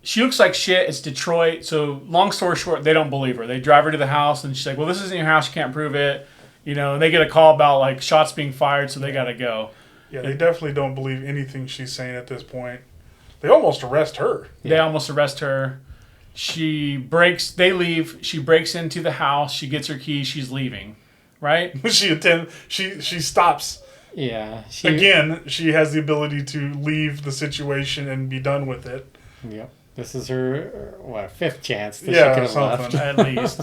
She looks like shit. It's Detroit. So long story short, they don't believe her. They drive her to the house, and she's like, well, this isn't your house. You can't prove it. And they get a call about like shots being fired, so they got to go. Yeah, they definitely don't believe anything she's saying at this point. They almost arrest her. They almost arrest her. They leave. She breaks into the house. She gets her keys. She's leaving. Right? She stops. Yeah. Again, she has the ability to leave the situation and be done with it. Yep. This is her, fifth chance that she could have left. At least.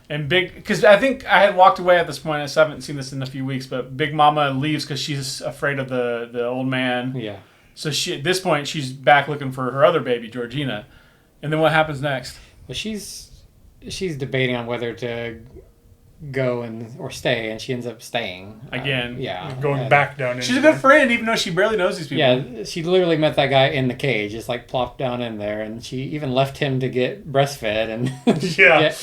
And because I think I had walked away at this point. I still haven't seen this in a few weeks, but Big Mama leaves because she's afraid of the old man. Yeah. So at this point, she's back looking for her other baby, Georgina. And then what happens next? Well, she's debating on whether to go or stay, and she ends up staying again. Going back down. She's a good friend, even though she barely knows these people. Yeah, she literally met that guy in the cage, just like plopped down in there, and she even left him to get breastfed, and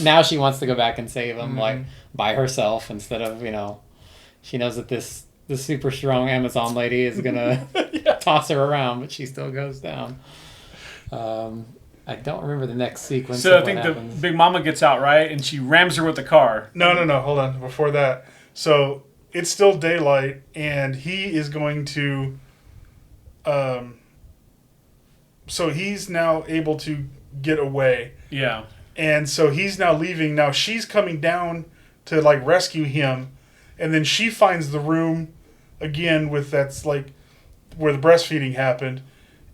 now she wants to go back and save him, like by herself instead of she knows that this super strong Amazon lady is gonna toss her around, but she still goes down. I don't remember the next sequence. So I think the Big Mama gets out, right? And she rams her with the car. No. Hold on. Before that. So it's still daylight, and he is going to... so he's now able to get away. Yeah. And so he's now leaving. Now she's coming down to like rescue him, and then she finds the room again with that's like where the breastfeeding happened.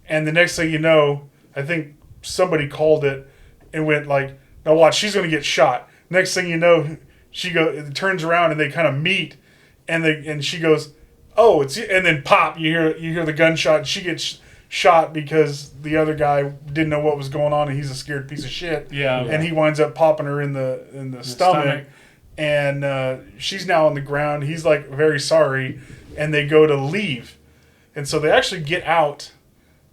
And the next thing you know, I think somebody called it and went like, "Now watch, she's going to get shot." Next thing you know, turns around and they kind of meet, and she goes, "Oh, it's," and then pop, you hear the gunshot. And she gets shot because the other guy didn't know what was going on, and he's a scared piece of shit. Yeah. And he winds up popping her in the stomach, and she's now on the ground. He's like very sorry, and they go to leave, and so they actually get out,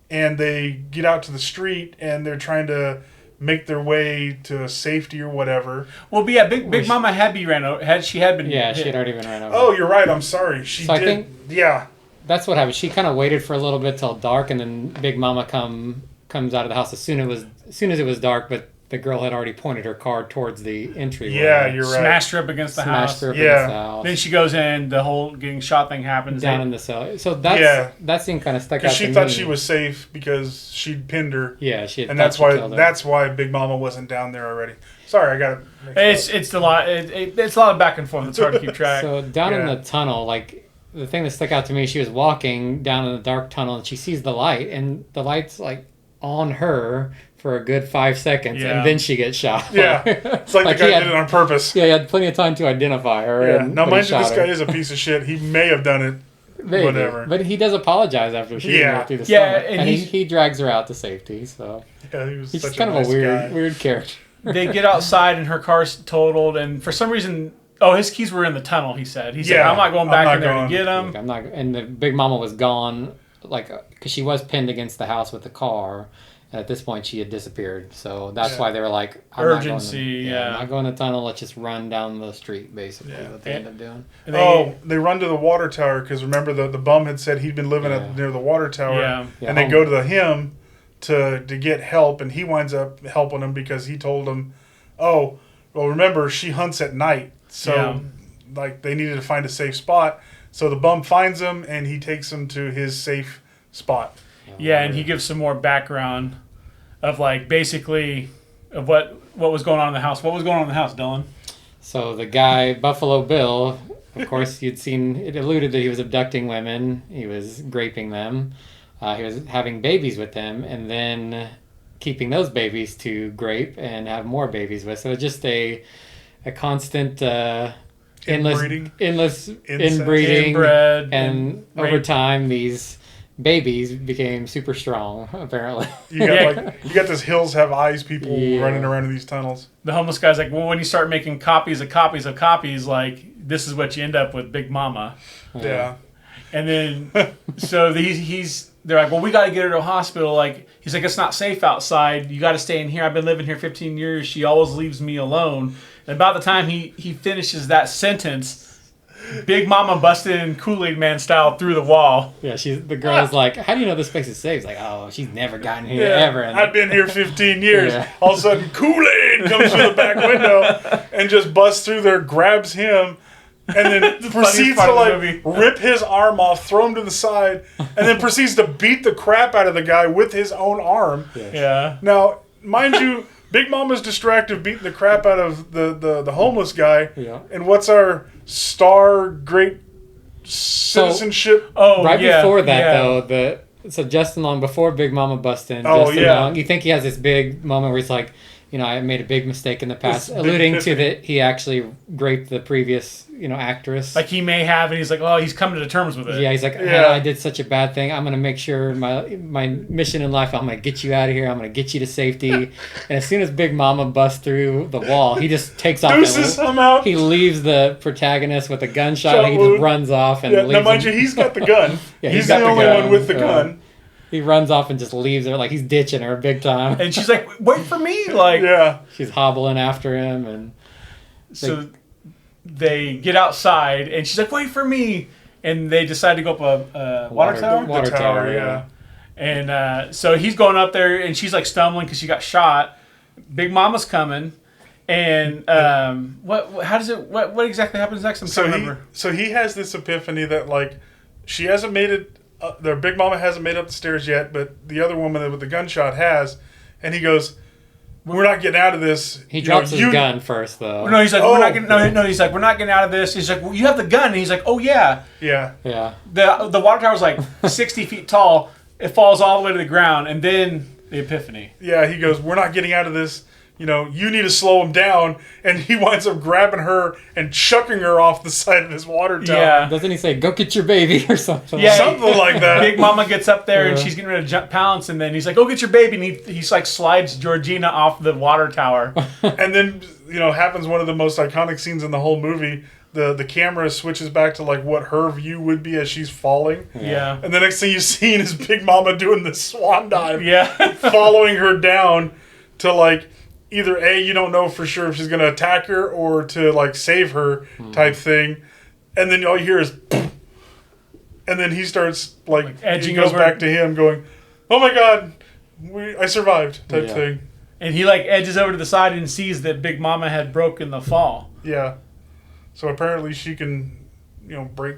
and they get out to the street, and they're trying to make their way to safety or whatever. Well, but yeah, Big Mama had been ran over. She had been. Yeah, she had already been ran over. Oh, you're right. I'm sorry. She So I did. think- Yeah. That's what happened. She kind of waited for a little bit till dark, and then Big Mama comes out of the house as soon as it was dark. But the girl had already pointed her car towards the entryway. Yeah, you're right. Smashed her up against the house. Smashed her up Yeah. against the house. Then she goes in. The whole getting shot thing happens. Down in the cellar. So that scene kind of stuck out Because to me. she thought she was safe because she'd pinned her. Yeah, she had And thought that's why Big Mama wasn't down there already. Sorry, I got it. It's a lot. It's a lot of back and forth. It's hard to keep track. So down in Yeah. the tunnel, like the thing that stuck out to me, she was walking down in the dark tunnel and she sees the light, and the light's like on her for a good 5 seconds, Yeah. and then she gets shot. Yeah. It's like the guy did it on purpose. Yeah, he had plenty of time to identify her. Yeah. And, Now, but he mind you, this shot guy her. is a piece of shit. He may have done it. Maybe. Whatever. But he does apologize after shooting Yeah. her through the Yeah, stomach. and And he's- he drags her out to safety. So Yeah, he was he's such just kind a of nice a guy. weird character. They get outside and her car's totaled, and for some reason, his keys were in the tunnel. He said, Yeah, "I'm not going I'm back not in there going. to get them." Like, I'm not, and the Big Mama was gone, like, because she was pinned against the house with the car. And at this point, she had disappeared. So that's why they were like, Urgency, I'm not going to the tunnel. Let's just run down the street, basically, what they end up doing. They run to the water tower because remember the bum had said he'd been living near the water tower. Yeah. And they go to him to get help, and he winds up helping them because he told them, "Oh, well, remember she hunts at night, so like they needed to find a safe spot." So the bum finds him, and he takes him to his safe spot. Yeah, and he gives some more background of like basically of what was going on in the house. What was going on in the house, Dylan? So the guy, Buffalo Bill, of course, you'd seen it alluded that he was abducting women. He was raping them. He was having babies with them, and then keeping those babies to grape and have more babies with. So it's just a constant endless inbreeding, Inbred, and over time these babies became super strong. Apparently, You got this hills have eyes people running around in these tunnels. the homeless guy's like, well, when you start making copies of copies of copies, like this is what you end up with, Big Mama. Yeah. And then so they're like, well, we got to get her to a hospital. Like he's like, it's not safe outside. You got to stay in here. I've been living here 15 years. She always leaves me alone. And about the time he finishes that sentence, Big Mama busted in Kool-Aid Man style through the wall. yeah. The girl's like, "How do you know this place is safe?" He's like, "Oh, she's never gotten here ever." And I've been here 15 years. Yeah. All of a sudden, Kool-Aid comes through the back window and just busts through there, grabs him, and then proceeds part to of the like movie. rip his arm off, throw him to the side, and then proceeds to beat the crap out of the guy with his own arm. Yeah. Now, mind you, Big Mama's distracted beating the crap out of the homeless guy. Yeah. And what's our great citizenship? Right before that, so Justin Long, before Big Mama busts in, Justin Long, you think he has this big moment where he's like, I made a big mistake in the past, This alluding big to that he actually raped the previous, actress. Like he may have, and he's like, oh, he's coming to terms with it. Yeah, he's like, I did such a bad thing. I'm going to make sure my mission in life, I'm going to get you out of here. I'm going to get you to safety. And as soon as Big Mama busts through the wall, he just takes off. Out. He leaves the protagonist with a gunshot, and he wound. just runs off and leaves now, mind him. you, he's got the gun. He's he's got the the only gun. one with the gun. He runs off and just leaves her, like he's ditching her big time. And she's like, wait for me. Like, Yeah. She's hobbling after him, and so they get outside, and she's like, wait for me. And they decide to go up a water tower. Water The tower, tower, yeah. And so he's going up there, and she's like stumbling because she got shot. Big Mama's coming. And what exactly happens next? I'm trying to remember. So he has this epiphany that like she hasn't made it. Their Big Mama hasn't made up the stairs yet, but the other woman with the gunshot has, and he goes, we're not getting out of this. He drops his gun first, though. No, he's like, we're not getting. No, he's like, we're not getting out of this. He's like, well, you have the gun. And he's like, oh yeah. Yeah. The water tower's like 60 feet tall. It falls all the way to the ground, and then the epiphany. Yeah, he goes, we're not getting out of this. You need to slow him down. And he winds up grabbing her and chucking her off the side of this water tower. Yeah. Doesn't he say, go get your baby or something? Yeah, something like that. Big Mama gets up there and she's getting ready to pounce, and then he's like, go get your baby. And he's like slides Georgina off the water tower. And then, happens one of the most iconic scenes in the whole movie. The camera switches back to like what her view would be as she's falling. Yeah. And the next thing you see is Big Mama doing the swan dive. Yeah. Following her down to like either you don't know for sure if she's gonna attack her or to like save her type thing. And then all you hear is and then he starts like edging he goes over. back to him going, oh my god, I survived type thing. And he like edges over to the side and sees that Big Mama had broken the fall. Yeah. So apparently she can, break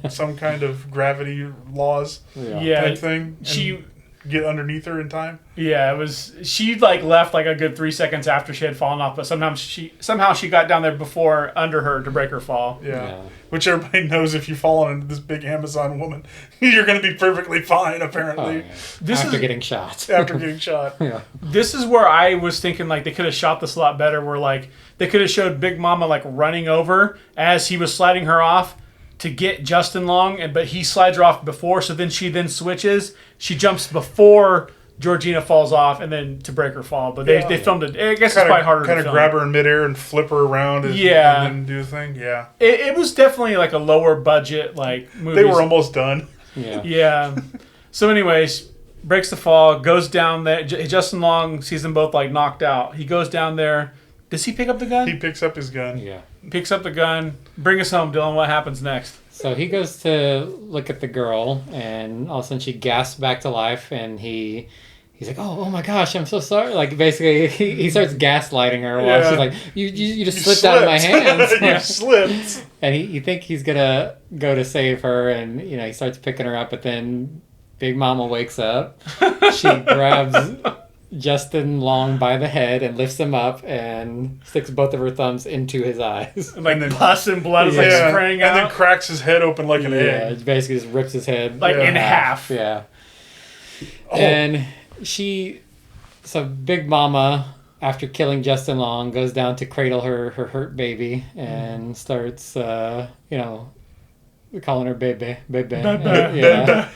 some kind of gravity laws type thing. And get underneath her in time. Yeah, it was. She like left like a good 3 seconds after she had fallen off, but somehow she got down there before under her to break her fall. Yeah. Which everybody knows if you fall on this big Amazon woman, you're going to be perfectly fine. Apparently, After getting shot. Yeah. This is where I was thinking like they could have shot this a lot better. Where like they could have showed Big Mama like running over as he was sliding her off to get Justin Long, but he slides her off before, so then she switches. She jumps before Georgina falls off, and then to break her fall. But they filmed it. I guess it's quite harder to film. Kind of grab her in midair and flip her around and then do the thing. Yeah. It was definitely like a lower budget like movie. They were almost done. Yeah. So anyways, breaks the fall, goes down there. Justin Long sees them both like knocked out. He goes down there. Does he pick up the gun? He picks up his gun. Yeah. Picks up the gun. Bring us home, Dylan. What happens next? So he goes to look at the girl, and all of a sudden she gasps back to life, and he's like, oh my gosh, I'm so sorry. Like, basically, he starts gaslighting her while she's like, you just slipped out of my hands. You slipped. And you think he's going to go to save her, and, he starts picking her up, but then Big Mama wakes up. She grabs Justin Long by the head and lifts him up and sticks both of her thumbs into his eyes. And then pus and blood is like spraying out. And then cracks his head open like an egg. Yeah, it basically just rips his head like in half. Yeah. And so Big Mama, after killing Justin Long, goes down to cradle her hurt baby and starts, calling her bebe. And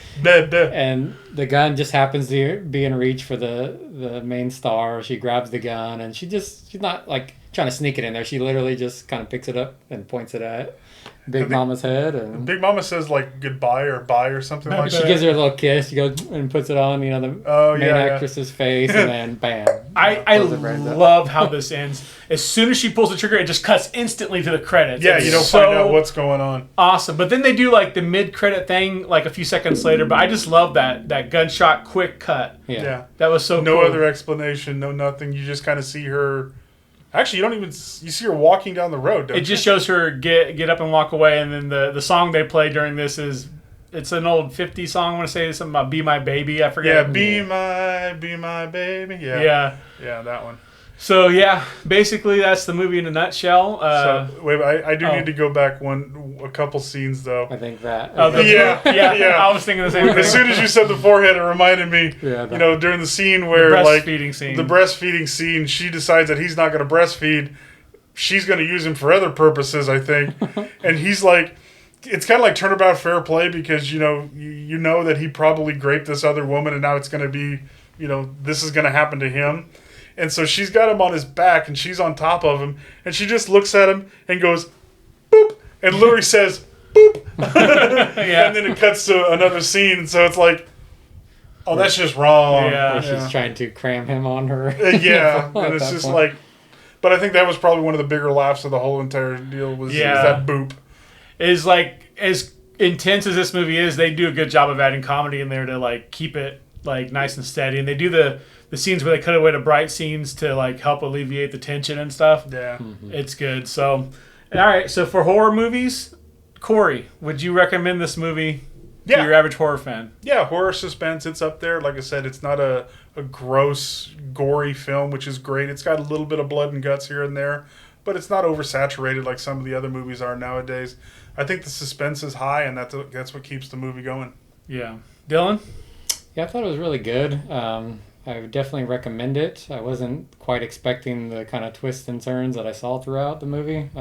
the gun just happens to be in reach for the main star. She grabs the gun and she's not like trying to sneak it in there. She literally just kind of picks it up and points it at Big Mama's head. And Big Mama says like goodbye or bye or something like that. She gives her a little kiss. She goes and puts it on, the main actress's face, and then bam. I love how this ends. As soon as she pulls the trigger, it just cuts instantly to the credits. Yeah, you don't find out what's going on. Awesome. But then they do like the mid-credit thing like a few seconds later. But I just love that gunshot quick cut. Yeah. That was so cool. No other explanation, no nothing. You just kind of see her. Actually, you see her walking down the road, don't you? It just shows her get up and walk away, and then the song they play during this it's an old 50s song. I want to say something about Be My Baby. I forget. Yeah, Be My Baby. Yeah. Yeah, that one. So, basically that's the movie in a nutshell. Wait, I do need to go back a couple scenes, though. I think that. Yeah. I was thinking the same thing. As soon as you said the forehead, it reminded me, during the scene where, the breastfeeding scene, she decides that he's not going to breastfeed. She's going to use him for other purposes, I think. And he's like, it's kind of like turnabout fair play because, you know that he probably raped this other woman and now it's going to be, this is going to happen to him. And so she's got him on his back, and she's on top of him, and she just looks at him and goes, boop, and literally says, boop. And then it cuts to another scene, and so it's like, oh, that's just wrong. Yeah. She's trying to cram him on her. And it's just like, but I think that was probably one of the bigger laughs of the whole entire deal was that boop. Is like, as intense as this movie is, they do a good job of adding comedy in there to like keep it like nice and steady, and they do the scenes where they cut away to bright scenes to like help alleviate the tension and stuff. Yeah. It's good. So, all right. So for horror movies, Corey, would you recommend this movie Yeah. To your average horror fan. Yeah, horror suspense, it's up there. Like I said, it's not a gross, gory film, which is great. It's got a little bit of blood and guts here and there, but it's not oversaturated like some of the other movies are nowadays. I think the suspense is high, and that's what keeps the movie going. Yeah. Dylan? Yeah, I thought it was really good. I would definitely recommend it. I wasn't quite expecting the kind of twists and turns that I saw throughout the movie.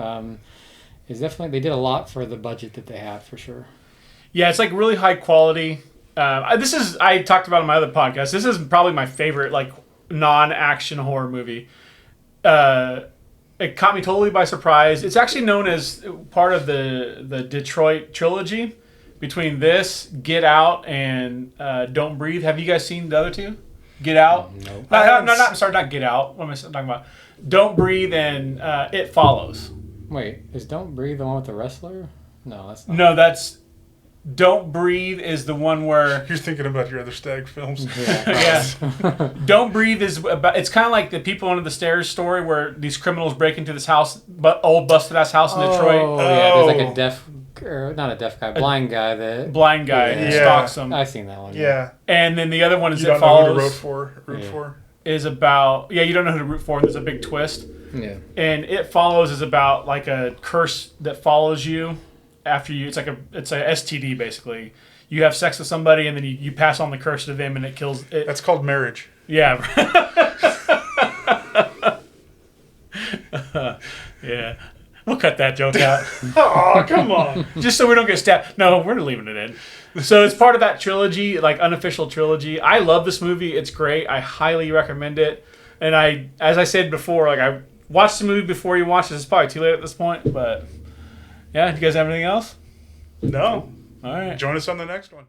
It's definitely, they did a lot for the budget that they had, for sure. Yeah, it's like really high quality. I talked about it on my other podcast. This is probably my favorite like non-action horror movie. It caught me totally by surprise. It's actually known as part of the Detroit trilogy between this, Get Out, and Don't Breathe. Have you guys seen the other two? Get Out? No. Not Get Out. What am I talking about? Don't Breathe and It Follows. Wait, is Don't Breathe the one with the wrestler? No, that's not. No, that's Don't Breathe is the one where You're thinking about your other Stag films. yeah. Don't Breathe is about. It's kind of like the People Under the Stairs story where these criminals break into this house, old busted ass house in Detroit. Oh, yeah, there's like a deaf, or not a deaf guy, blind guy Blind guy Yeah. stalks them. I've seen that one. Yeah. And then the other one is You It don't know who to Follows. root for. Is about you don't know who to root for, and there's a big twist. Yeah. And It Follows is about like a curse that follows you after you. It's a STD basically. You have sex with somebody, and then you pass on the curse to them, and it kills. That's called marriage. Yeah. Yeah. We'll cut that joke out. Oh, come on. Just so we don't get stabbed. No, we're leaving it in. So it's part of that trilogy, like unofficial trilogy. I love this movie. It's great. I highly recommend it. And as I said before, like I watched the movie before you watched it. It's probably too late at this point, but yeah. Do you guys have anything else? No. All right. Join us on the next one.